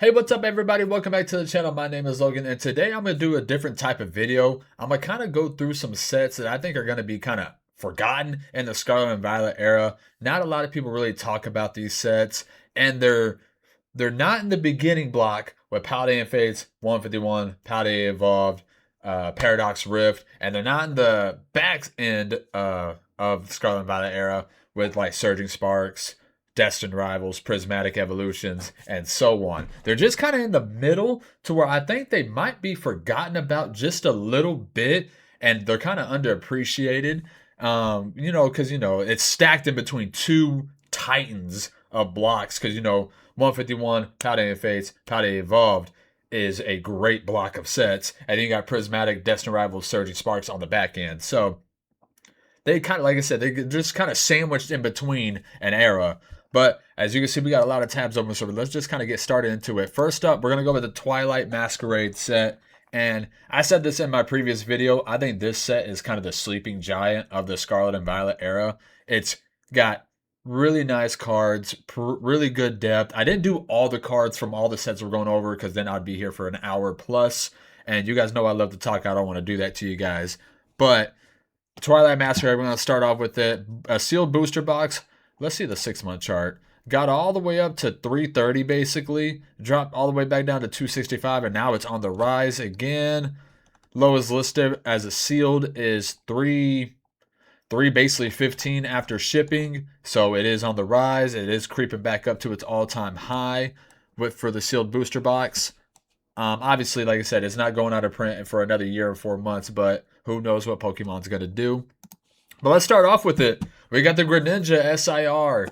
Hey, what's up everybody? Welcome back to the channel. My name is Logan and today I'm going to do a different type of video. I'm going to kind of go through some sets that I think are going to be kind of forgotten in the Scarlet and Violet era. Not a lot of people really talk about these sets, and they're not in the beginning block with Paldea and Fates 151, Paldea Evolved, Paradox Rift, and they're not in the back end of Scarlet and Violet era with like Surging Sparks, Destined Rivals, Prismatic Evolutions, and so on. They're just kind of in the middle to where I think they might be forgotten about just a little bit, and they're kind of underappreciated. Because it's stacked in between two titans of blocks. Because 151, Paldea Fates, Paldea Evolved is a great block of sets, and then you got Prismatic, Destined Rivals, Surging Sparks on the back end. So they kind of, like I said, they just kind of sandwiched in between an era. But as you can see, we got a lot of tabs open, so let's just kind of get started into it. First up, we're going to go with the Twilight Masquerade set. And I said this in my previous video, I think this set is kind of the sleeping giant of the Scarlet and Violet era. It's got really nice cards, really good depth. I didn't do all the cards from all the sets we're going over because then I'd be here for an hour plus. And you guys know I love to talk. I don't want to do that to you guys. But Twilight Masquerade, we're going to start off with it. A sealed booster box. Let's see the 6-month chart. Got all the way up to 330 basically. Dropped all the way back down to 265, and now it's on the rise again. Lowest listed as a sealed is 3 basically 15 after shipping. So it is on the rise. It is creeping back up to its all-time high for the sealed booster box. Obviously, like I said, it's not going out of print for another year or 4 months, but who knows what Pokemon's going to do. But let's start off with it. We got the Greninja SIR.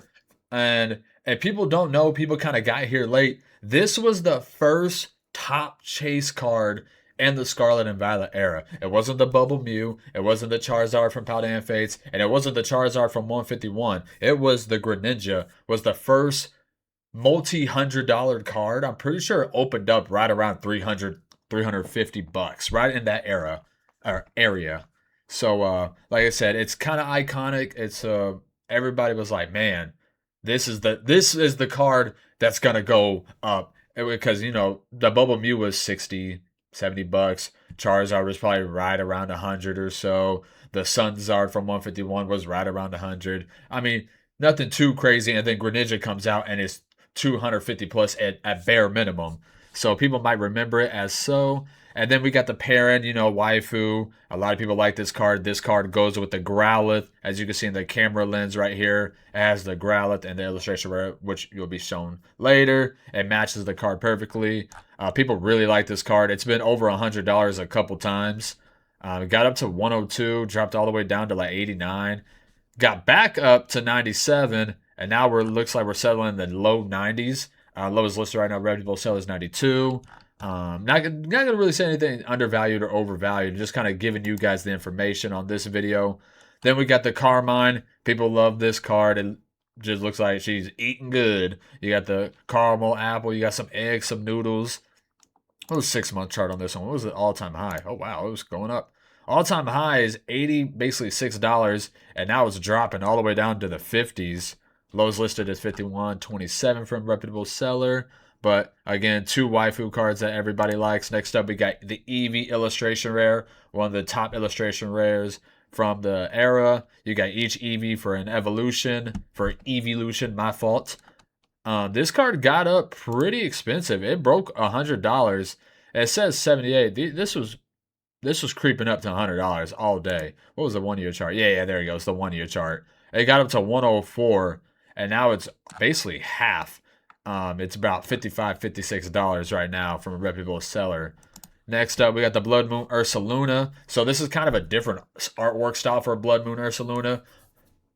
And if people don't know, people kind of got here late. This was the first top chase card in the Scarlet and Violet era. It wasn't the Bubble Mew. It wasn't the Charizard from Paldea and Fates. And it wasn't the Charizard from 151. It was the Greninja. Was the first multi-$100 card. I'm pretty sure it opened up right around 300 $350 right in that era or area. So like I said, it's kind of iconic. It's everybody was like, man, this is the card that's gonna go up because the Bubble Mew was 60 $70. Charizard was probably right around 100 or so. The Sunzard from 151 was right around 100. I mean, nothing too crazy. And then Greninja comes out and it's 250 plus at bare minimum. So people might remember it as so. And then we got the parent, waifu. A lot of people like this card. This card goes with the Growlithe. As you can see in the camera lens right here, it has the Growlithe and the illustration rare, which you'll be shown later. It matches the card perfectly. People really like this card. It's been over $100 a couple times. It got up to 102, dropped all the way down to like 89. Got back up to 97, and now looks like we're settling in the low 90s. Lowest listed right now, reputable seller is 92. Not gonna really say anything undervalued or overvalued. Just kind of giving you guys the information on this video. Then we got the Carmine. People love this card. It just looks like she's eating good. You got the caramel apple. You got some eggs, some noodles. What was 6-month chart on this one? What was the all-time high? Oh wow, it was going up. All-time high is 80, basically $6, and now it's dropping all the way down to the 50s. Lowest listed is 51.27 from reputable seller. But again, 2 waifu cards that everybody likes. Next up, we got the Eevee illustration rare, one of the top illustration rares from the era. You got each Eevee for an evolution, for evolution, my fault. This card got up pretty expensive. It broke $100. It says 78. This was creeping up to $100 all day. What was the 1-year chart? Yeah, there you go. It's the 1-year chart. It got up to 104, and now it's basically half. It's about $55, $56 right now from a reputable seller. Next up, we got the Blood Moon Ursaluna. So this is kind of a different artwork style for a Blood Moon Ursaluna.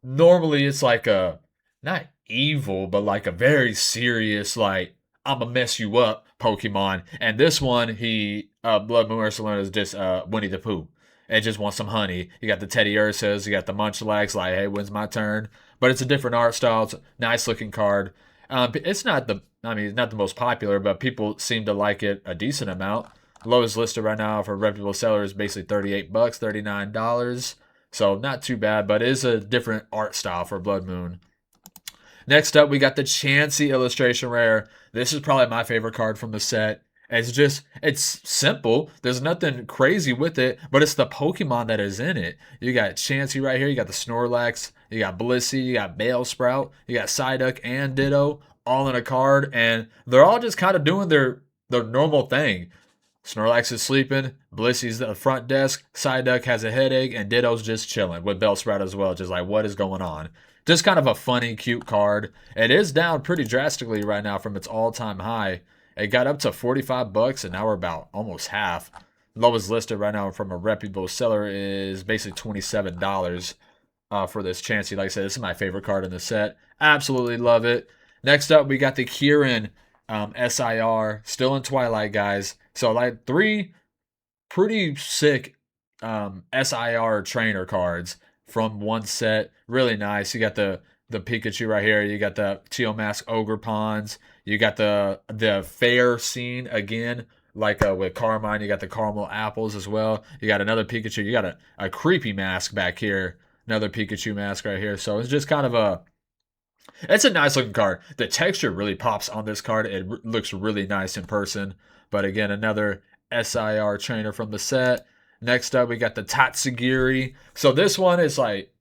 Normally, it's like a, not evil, but like a very serious, like, I'm gonna mess you up Pokemon. And this one, Blood Moon Ursaluna is just Winnie the Pooh. It just wants some honey. You got the Teddy Ursas, you got the Munchlax, like, hey, when's my turn? But it's a different art style. It's a nice looking card. It's not not the most popular, but people seem to like it a decent amount. Lowest listed right now for reputable seller is basically $38, $39. So not too bad, but it is a different art style for Blood Moon. Next up, we got the Chansey illustration rare. This is probably my favorite card from the set. It's simple. There's nothing crazy with it, but it's the Pokemon that is in it. You got Chansey right here. You got the Snorlax. You got Blissey. You got Bellsprout. You got Psyduck and Ditto all in a card, and they're all just kind of doing their normal thing. Snorlax is sleeping, Blissey's at the front desk, Psyduck has a headache, and Ditto's just chilling with Bellsprout as well. Just like, what is going on? Just kind of a funny, cute card. It is down pretty drastically right now from its all-time high. It got up to 45 bucks, and now we're about almost half. Lowest listed right now from a reputable seller is basically $27 for this Chansey. Like I said, this is my favorite card in the set. Absolutely love it. Next up, we got the Kieran SIR, still in Twilight, guys. So like 3 pretty sick SIR trainer cards from one set. Really nice. You got the Pikachu right here. You got the Teal Mask Ogre Ponds. You got the fair scene again, like with Carmine. You got the caramel apples as well. You got another Pikachu. You got a creepy mask back here. Another Pikachu mask right here. So it's just kind of it's a nice looking card. The texture really pops on this card. It looks really nice in person. But again, another SIR trainer from the set. Next up, we got the Tatsugiri. So this one is like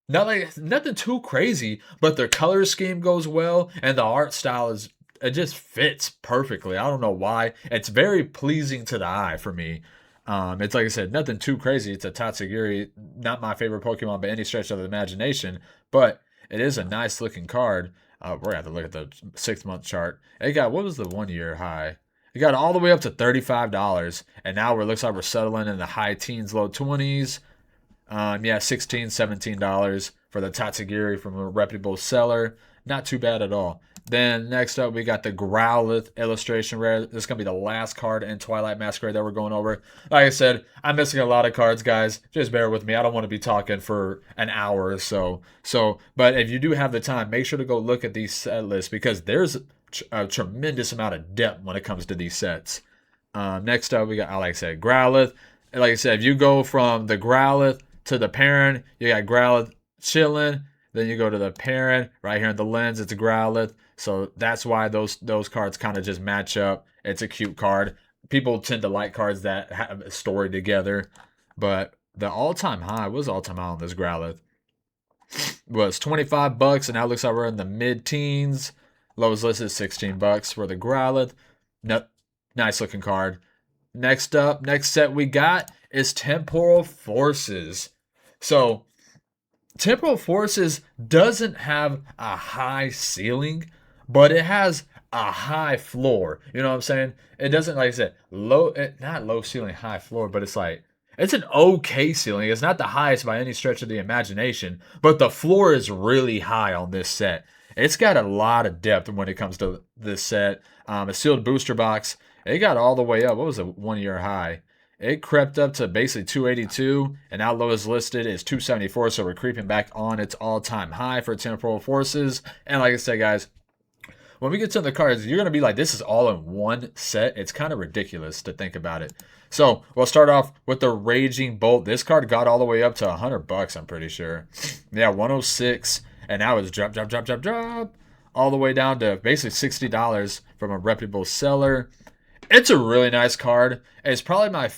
nothing too crazy, but their color scheme goes well, and the art style it just fits perfectly. I don't know why. It's very pleasing to the eye for me. It's like I said, nothing too crazy. It's a Tatsugiri, not my favorite Pokemon by any stretch of the imagination, but it is a nice looking card. We're gonna have to look at the 6-month chart. It got, what was the 1-year high? It got all the way up to $35, and now it looks like we're settling in the high teens, low 20s. Yeah, $16, $17 for the Tatsugiri from a reputable seller. Not too bad at all. Then next up, we got the Growlithe illustration rare. This is going to be the last card in Twilight Masquerade that we're going over. Like I said, I'm missing a lot of cards, guys. Just bear with me. I don't want to be talking for an hour or so. But if you do have the time, make sure to go look at these set lists because there's a tremendous amount of depth when it comes to these sets. Next up, we got, like I said, Growlithe. Like I said, if you go from the Growlithe to the parent, you got Growlithe chilling. Then you go to the parent. Right here in the lens, it's a Growlithe. So that's why those cards kind of just match up. It's a cute card. People tend to like cards that have a story together. But the all-time high, what was all-time high on this Growlithe? Was 25 bucks, and now it looks like we're in the mid-teens. Lowest listed is 16 bucks for the Growlithe. No, nice looking card. Next up, next set we got is Temporal Forces. So Temporal Forces doesn't have a high ceiling, but it has a high floor. You know what I'm saying? It doesn't, like I said, not low ceiling, high floor, but it's like, it's an okay ceiling. It's not the highest by any stretch of the imagination, but the floor is really high on this set. It's got a lot of depth when it comes to this set. A sealed booster box. It got all the way up. What was a 1-year high? It crept up to basically 282, and now lowest listed is 274, so we're creeping back on its all-time high for Temporal Forces. And like I said, guys, when we get to the cards, you're going to be like, this is all in one set. It's kind of ridiculous to think about it. So we'll start off with the Raging Bolt. This card got all the way up to 100 bucks, I'm pretty sure. Yeah, 106, and now it's drop, all the way down to basically $60 from a reputable seller. It's a really nice card. It's probably my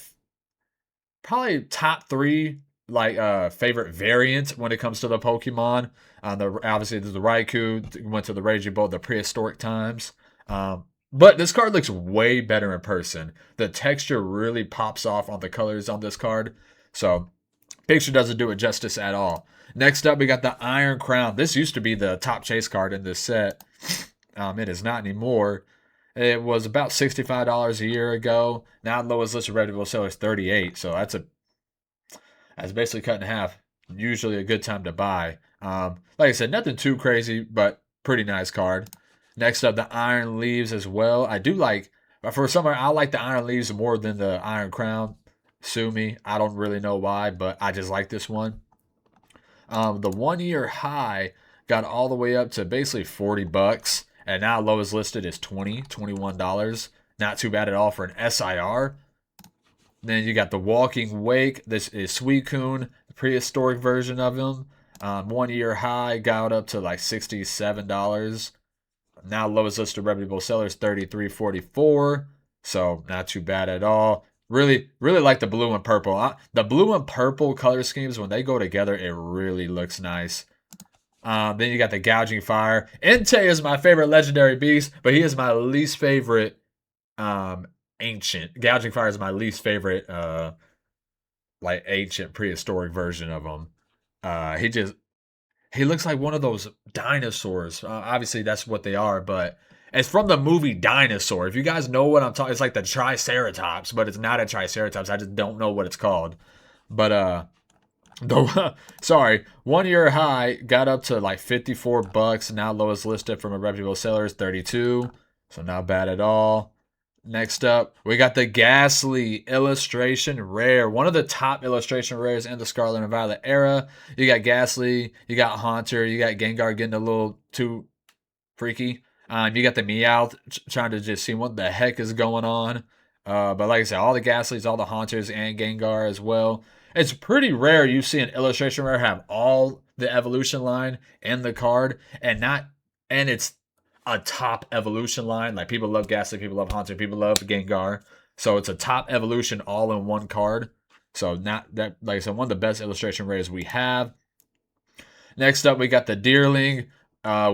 top 3 like favorite variants when it comes to the Pokemon. Obviously there's the Raikou, went to the Raging Bolt, the prehistoric times. But this card looks way better in person. The texture really pops off on the colors on this card. So picture doesn't do it justice at all. Next up, we got the Iron Crown. This used to be the top chase card in this set. It is not anymore. It was about $65 a year ago. Now lowest listed reputable seller is $38. So that's basically cut in half. Usually a good time to buy. Like I said, nothing too crazy, but pretty nice card. Next up, the Iron Leaves as well. I do like, for some reason, I like the Iron Leaves more than the Iron Crown. Sue me. I don't really know why, but I just like this one. The 1-year high got all the way up to basically 40 bucks. And now lowest listed is $21. Not too bad at all for an SIR. Then you got the Walking Wake. This is Suicune, the prehistoric version of him. 1 year high got up to like $67. Now lowest listed reputable sellers 33.44. So not too bad at all. Really like the blue and purple. The blue and purple color schemes, when they go together, it really looks nice. Then you got the gouging fire. Entei is my favorite legendary beast, but he is my least favorite ancient. Gouging fire is my least favorite like ancient prehistoric version of him. He looks like one of those dinosaurs. Obviously, that's what they are, but it's from the movie Dinosaur. If you guys know what I'm talking, it's like the Triceratops, but it's not a Triceratops. I just don't know what it's called. But sorry, 1 year high got up to like $54. Now lowest listed from a reputable seller is 32. So not bad at all. Next up, we got the Ghastly Illustration Rare. One of the top illustration rares in the Scarlet and Violet era. You got Ghastly, you got Haunter, you got Gengar getting a little too freaky. You got the Meowth trying to just see what the heck is going on. But like I said, all the Ghastlys, all the Haunters, and Gengar as well. It's pretty rare you see an illustration rare have all the evolution line in the card and it's a top evolution line. Like people love Ghastly, people love Haunter, people love Gengar. So it's a top evolution all in one card. So not that like I said, one of the best illustration rares we have. Next up, we got the Deerling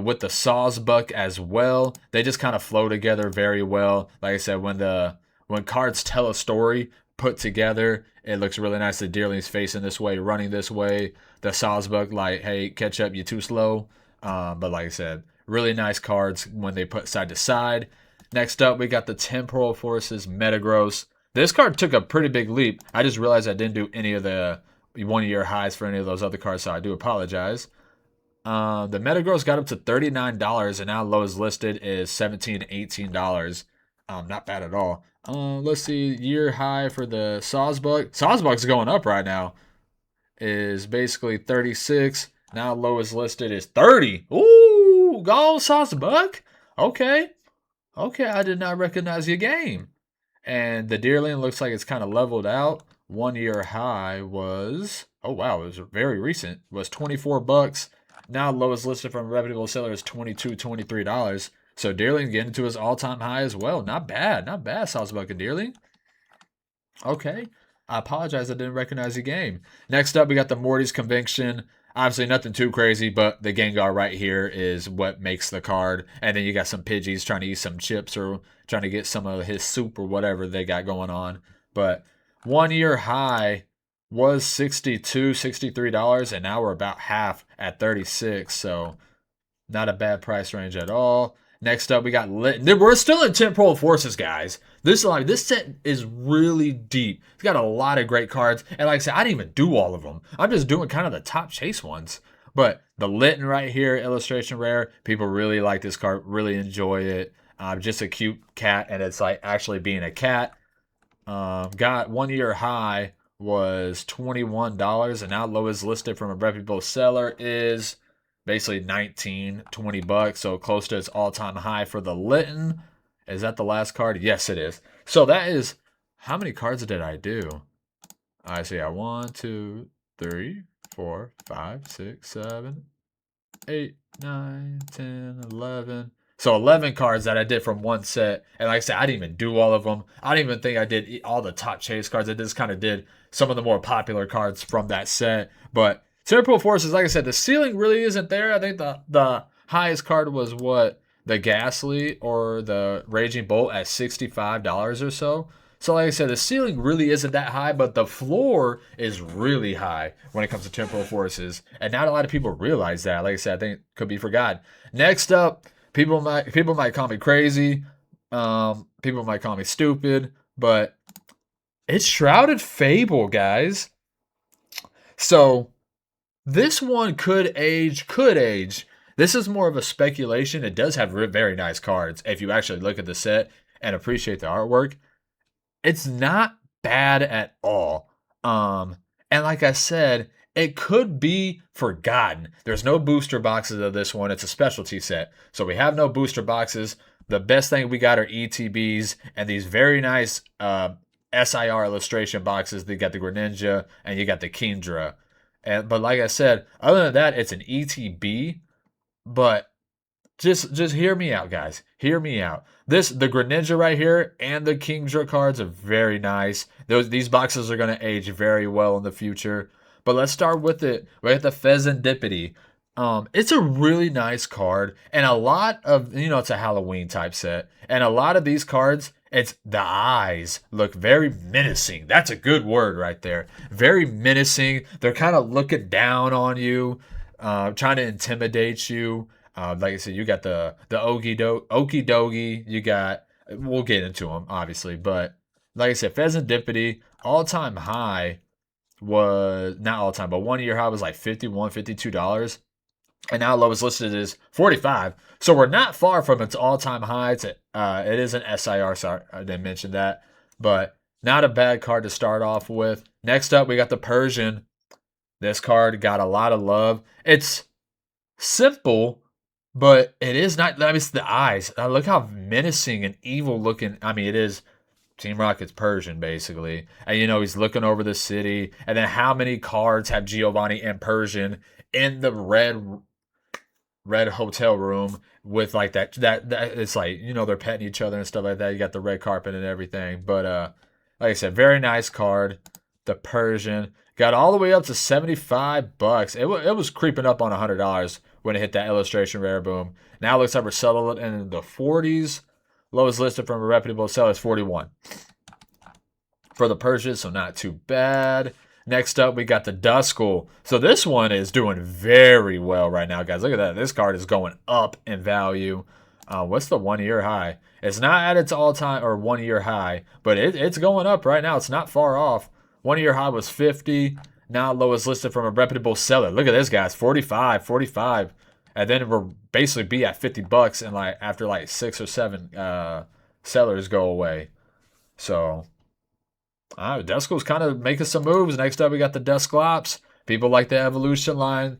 with the Sawsbuck as well. They just kind of flow together very well. Like I said, when cards tell a story put together, it looks really nice. The Deerling's facing this way, running this way. The Sawsbuck, like, hey, catch up, you're too slow. But like I said, really nice cards when they put side to side. Next up, we got the Temporal Forces Metagross. This card took a pretty big leap. I just realized I didn't do any of the 1 year highs for any of those other cards, so I do apologize. The Metagross got up to $39, and now lowest listed is $17, $18. Not bad at all. Let's see, year high for the Sawsbuck. Sawsbuck's going up right now. Is basically 36. Now lowest listed is 30. Ooh, go Sawsbuck. Okay. I did not recognize your game. And the Deerling looks like it's kind of leveled out. 1 year high was, oh wow, it was very recent. Was $24. Now lowest listed from a reputable seller is $22, $23. So Deerling getting to his all-time high as well. Not bad, Sawsbuck and Deerling. Okay. I apologize, I didn't recognize the game. Next up, we got the Morty's Conviction. Obviously, nothing too crazy, but the Gengar right here is what makes the card. And then you got some Pidgeys trying to eat some chips or trying to get some of his soup or whatever they got going on. But 1 year high was $62, $63, and now we're about half at 36. So not a bad price range at all. Next up, we got we're still in Temporal Forces, guys. This set is really deep. It's got a lot of great cards, and like I said, I didn't even do all of them. I'm just doing kind of the top chase ones. But the Litten right here, illustration rare. People really like this card, really enjoy it. Just a cute cat, and it's like actually being a cat. Got 1 year high was $21, and now lowest listed from a reputable seller is basically 19, $20, so close to its all-time high for the Litten. Is that the last card? Yes, it is. So that is, how many cards did I do? I see, 1, 2, 3, 4, 5, 6, 7, 8, 9, 10, 11. So 11 cards that I did from one set. And like I said, I didn't even do all of them. I don't even think I did all the top chase cards. I just kind of did some of the more popular cards from that set. But Temporal Forces, like I said, the ceiling really isn't there. I think the highest card was what? The Ghastly or the Raging Bolt at $65 or so. So like I said, the ceiling really isn't that high, but the floor is really high when it comes to Temporal Forces. And not a lot of people realize that. Like I said, I think it could be forgotten. Next up, people might call me crazy. People might call me stupid, but it's Shrouded Fable, guys. So this one could age. This is more of a speculation. It does have very nice cards. If you actually look at the set and appreciate the artwork, it's not bad at all. And like I said, it could be forgotten. There's no booster boxes of this one. It's a specialty set. So we have no booster boxes. The best thing we got are ETBs and these very nice SIR illustration boxes. They got the Greninja and you got the Kingdra. But like I said, other than that, it's an ETB. But just hear me out, guys. Hear me out. The Greninja right here and the Kingdra cards are very nice. These boxes are gonna age very well in the future. But let's start with it. We got the Pheasantipity. It's a really nice card, and a lot of it's a Halloween type set, and a lot of these cards, it's the eyes look very menacing. That's a good word right there. Very menacing. They're kind of looking down on you, trying to intimidate you. Like I said, you got the Okie Dogie. You got we'll get into them obviously, but like I said, Pheasantipity all time high was not all time, but 1 year high was like $51, $52. And now lowest listed is 45. So we're not far from its all-time high. It is an SIR, sorry, I didn't mention that. But not a bad card to start off with. Next up, we got the Persian. This card got a lot of love. It's simple, but it is not. I mean, it's the eyes. Look how menacing and evil looking. I mean, it is Team Rocket's Persian, basically. And, he's looking over the city. And then how many cards have Giovanni and Persian in the red hotel room with like that it's like they're petting each other and stuff like that. You got the red carpet and everything, but like I said, very nice card. The Persian got all the way up to $75. It was creeping up on $100 when it hit that illustration rare boom. Now it looks like we're selling it in the 40s. Lowest listed from a reputable seller is 41 for the Persian, so not too bad. Next up, we got the Duskull. So this one is doing very well right now, guys. Look at that. This card is going up in value. What's the 1 year high? It's not at its all-time or 1 year high, but it's going up right now. It's not far off. 1 year high was 50. Now lowest listed from a reputable seller. Look at this, guys. 45. And then we'll basically be at $50 and after 6 or 7 sellers go away. So Duskull's kind of making some moves. Next up, we got the Dusclops. People like the evolution line.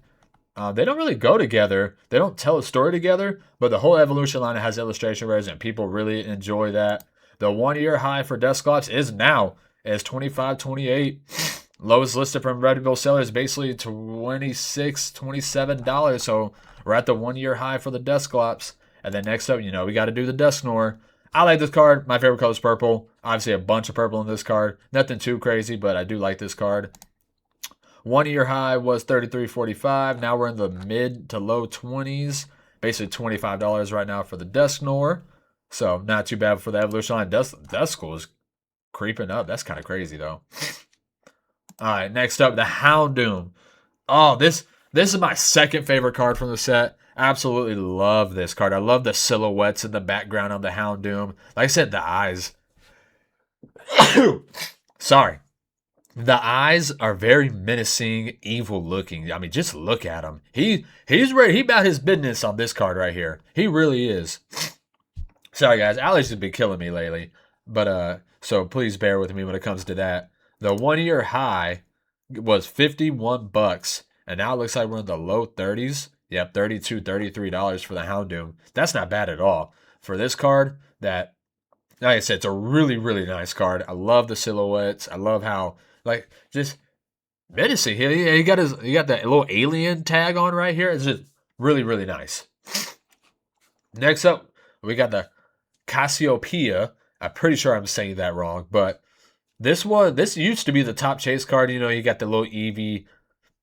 They don't really go together. They don't tell a story together, but the whole evolution line has illustration rares, and people really enjoy that. The 1 year high for Dusclops is now as 25, 28. Lowest listed from reputable sellers, basically $26, $27. So we're at the 1 year high for the Dusclops. And then next up, we got to do the Dusknoir. I like this card. My favorite color is purple. Obviously, a bunch of purple in this card. Nothing too crazy, but I do like this card. 1 year high was $33.45. Now we're in the mid to low 20s. Basically $25 right now for the Dusknoir. So not too bad for the evolution line. Duskull is creeping up. That's kind of crazy, though. All right, next up, the Houndoom. Oh, this is my second favorite card from the set. Absolutely love this card. I love the silhouettes in the background of the Houndoom. Like I said, the eyes. Sorry. The eyes are very menacing, evil looking. I mean, just look at him. He's ready. He about his business on this card right here. He really is. Sorry, guys. Alex has been killing me lately. But so please bear with me when it comes to that. The 1 year high was $51. And now it looks like we're in the low 30s. Yep, $32, $33 for the Houndoom. That's not bad at all. For this card, like I said, it's a really, really nice card. I love the silhouettes. I love how, just menacing. He got that little alien tag on right here. It's just really, really nice. Next up, we got the Cassiopeia. I'm pretty sure I'm saying that wrong, but this used to be the top chase card. You got the little Eevee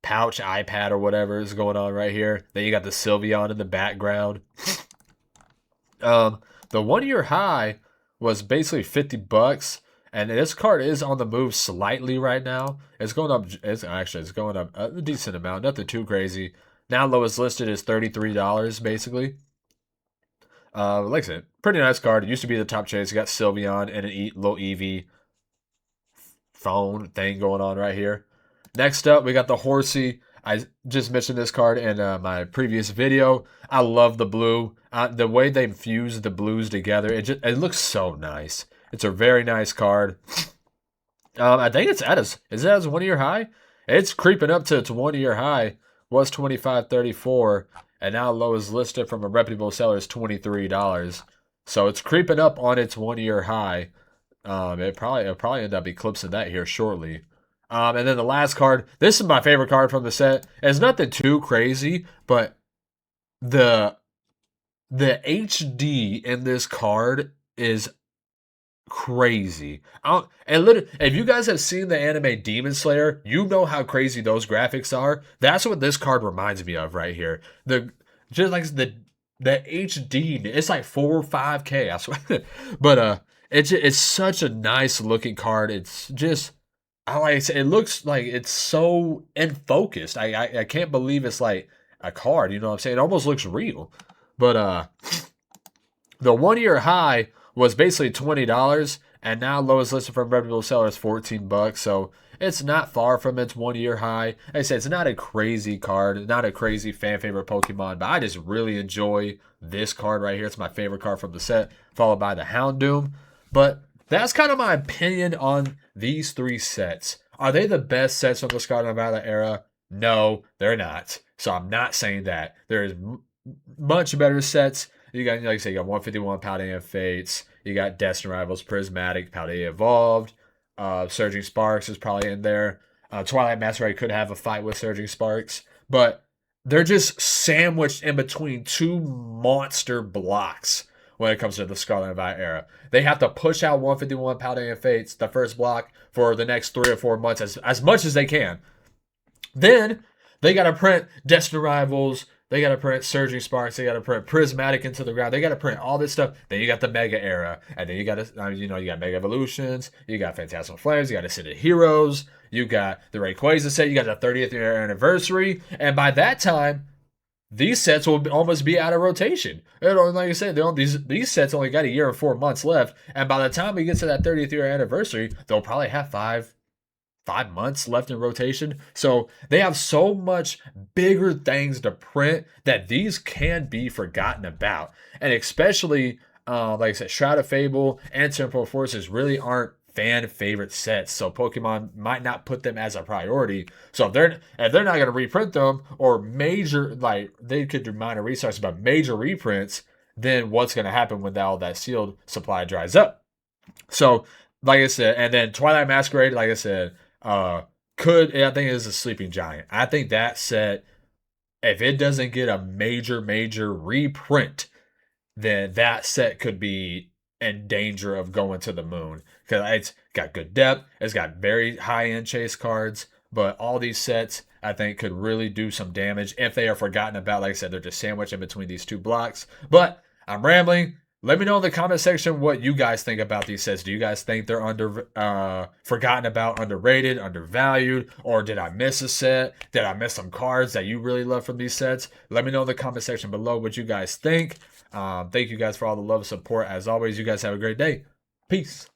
pouch iPad or whatever is going on right here. Then you got the Sylveon in the background. The 1 year high was basically $50, and this card is on the move slightly right now. It's going up. It's going up a decent amount. Nothing too crazy. Now lowest listed is $33 basically. Like I said, pretty nice card. It used to be the top chase. You got Sylveon and a little Eevee phone thing going on right here. Next up, we got the Horsey. I just mentioned this card in my previous video. I love the blue. The way they fuse the blues together, it looks so nice. It's a very nice card. I think is it as 1 year high? It's creeping up to its 1 year high. Was $25.34, and now low is listed from a reputable seller is $23. So it's creeping up on its 1 year high. It'll probably end up eclipsing that here shortly. And then the last card, this is my favorite card from the set. It's nothing too crazy, but the the HD in this card is crazy. And literally, if you guys have seen the anime Demon Slayer, you know how crazy those graphics are. That's what this card reminds me of right here. The just like the HD, it's like 4 or 5K, I swear. But it's such a nice looking card. It's just I like I said, it looks like it's so in focused. I can't believe it's like a card, you know what I'm saying? It almost looks real. But the 1 year high was basically $20, and now lowest listed from reputable seller is $14. So it's not far from its 1 year high. Like I said, it's not a crazy card, not a crazy fan favorite Pokemon, but I just really enjoy this card right here. It's my favorite card from the set, followed by the Houndoom. But that's kind of my opinion on these three sets. Are they the best sets from the Scarlet and Violet era? No, they're not. So I'm not saying that. There's much better sets. You got, like I said, you got 151 Paldea Fates. You got Destiny Rivals, Prismatic, Paldea Evolved. Surging Sparks is probably in there. Twilight Masquerade could have a fight with Surging Sparks. But they're just sandwiched in between two monster blocks when it comes to the Scarlet and Violet era. They have to push out 151 Paldea Fates, the first block, for the next 3 or 4 months as much as they can. Then they got to print Destiny Rivals. They got to print Surging Sparks. They got to print Prismatic into the ground. They got to print all this stuff. Then you got the Mega Era. And then you got to, you got Mega Evolutions. You got Phantasmal Flames. You got Ascended Heroes. You got the Rayquaza set. You got the 30th year anniversary. And by that time, these sets will almost be out of rotation. Like I said, these sets only got 1 year and 4 months left. And by the time we get to that 30th year anniversary, they'll probably have 5 months left in rotation. So they have so much bigger things to print that these can be forgotten about. And especially, like I said, Shroud of Fable and Temporal Forces really aren't fan favorite sets. So Pokemon might not put them as a priority. So if they're not going to reprint them, or major, like they could do minor restarts, but major reprints, then what's going to happen when all that sealed supply dries up? So like I said, and then Twilight Masquerade, like I said, I think it is a sleeping giant. I think that set, if it doesn't get a major reprint, then that set could be in danger of going to the moon, because it's got good depth, it's got very high end chase cards, but all these sets I think could really do some damage if they are forgotten about. Like I said, they're just sandwiched in between these two blocks. But I'm rambling. Let me know in the comment section what you guys think about these sets. Do you guys think they're forgotten about, underrated, undervalued, or did I miss a set? Did I miss some cards that you really love from these sets? Let me know in the comment section below what you guys think. Thank you guys for all the love and support. As always, you guys have a great day. Peace.